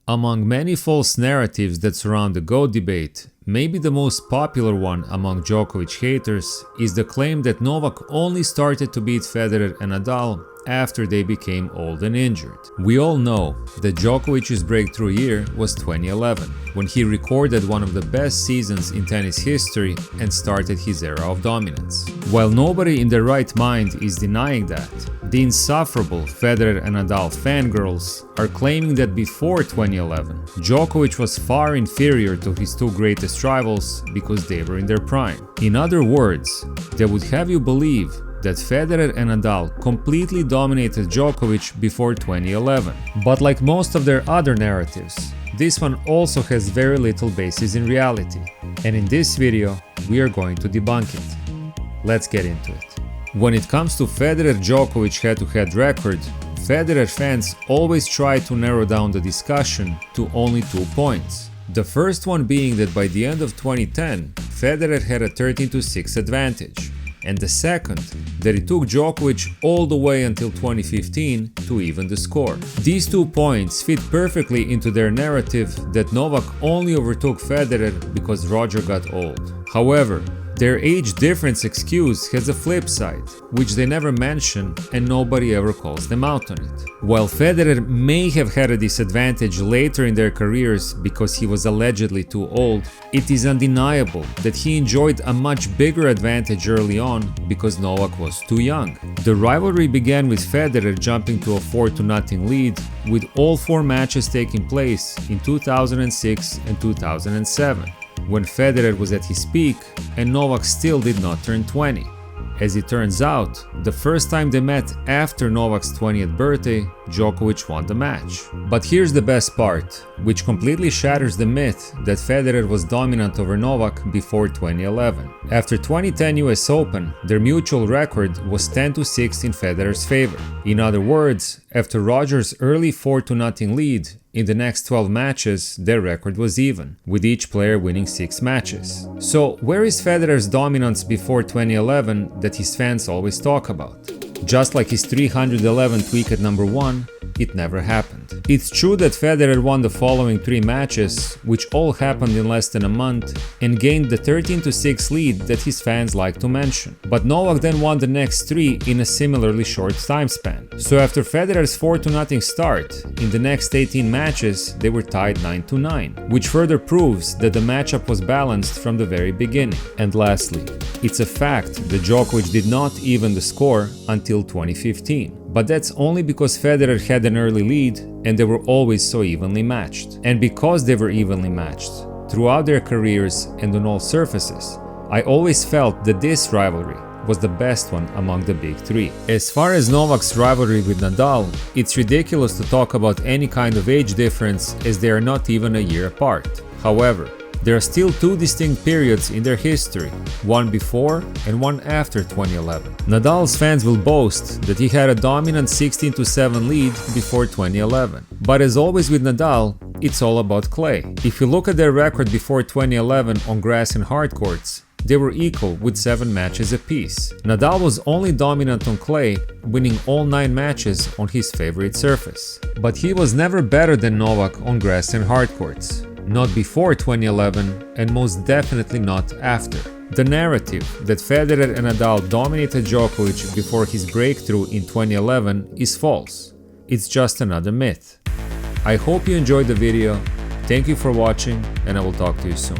Among many false narratives that surround the GOAT debate, maybe the most popular one among Djokovic haters is the claim that Novak only started to beat Federer and Nadal after they became old and injured. We all know that Djokovic's breakthrough year was 2011, when he recorded one of the best seasons in tennis history and started his era of dominance. While nobody in their right mind is denying that, the insufferable Federer and Nadal fangirls are claiming that before 2011, Djokovic was far inferior to his two greatest rivals because they were in their prime. In other words, they would have you believe that Federer and Nadal completely dominated Djokovic before 2011. But like most of their other narratives, this one also has very little basis in reality. And in this video, we are going to debunk it. Let's get into it. When it comes to Federer-Djokovic head-to-head record, Federer fans always try to narrow down the discussion to only 2 points. The first one being that by the end of 2010, Federer had a 13-6 advantage. And the second, that it took Djokovic all the way until 2015 to even the score. These 2 points fit perfectly into their narrative that Novak only overtook Federer because Roger got old. However, their age difference excuse has a flip side, which they never mention and nobody ever calls them out on it. While Federer may have had a disadvantage later in their careers because he was allegedly too old, it is undeniable that he enjoyed a much bigger advantage early on because Novak was too young. The rivalry began with Federer jumping to a 4-0 lead, with all 4 matches taking place in 2006 and 2007. When Federer was at his peak and Novak still did not turn 20. As it turns out, the first time they met after Novak's 20th birthday, Djokovic won the match. But here's the best part, which completely shatters the myth that Federer was dominant over Novak before 2011. After 2010 US Open, their mutual record was 10-6 in Federer's favor. In other words, after Roger's early 4-0 lead, in the next 12 matches, their record was even, with each player winning 6 matches. So, where is Federer's dominance before 2011 that his fans always talk about? Just like his 311th week at number 1, it never happened. It's true that Federer won the following 3 matches, which all happened in less than a month, and gained the 13-6 lead that his fans like to mention. But Novak then won the next 3 in a similarly short time span. So after Federer's 4-0 start, in the next 18 matches they were tied 9-9, which further proves that the matchup was balanced from the very beginning. And lastly, it's a fact that Djokovic did not even the score until 2015. But that's only because Federer had an early lead and they were always so evenly matched. And because they were evenly matched throughout their careers and on all surfaces, I always felt that this rivalry was the best one among the big 3. As far as Novak's rivalry with Nadal, it's ridiculous to talk about any kind of age difference as they are not even a year apart. However, there are still 2 distinct periods in their history, one before and one after 2011. Nadal's fans will boast that he had a dominant 16-7 lead before 2011. But as always with Nadal, it's all about clay. If you look at their record before 2011 on grass and hard courts, they were equal with 7 matches apiece. Nadal was only dominant on clay, winning all 9 matches on his favorite surface. But he was never better than Novak on grass and hard courts. Not before 2011 and most definitely not after. The narrative that Federer and Nadal dominated Djokovic before his breakthrough in 2011 is false. It's just another myth. I hope you enjoyed the video, thank you for watching, and I will talk to you soon.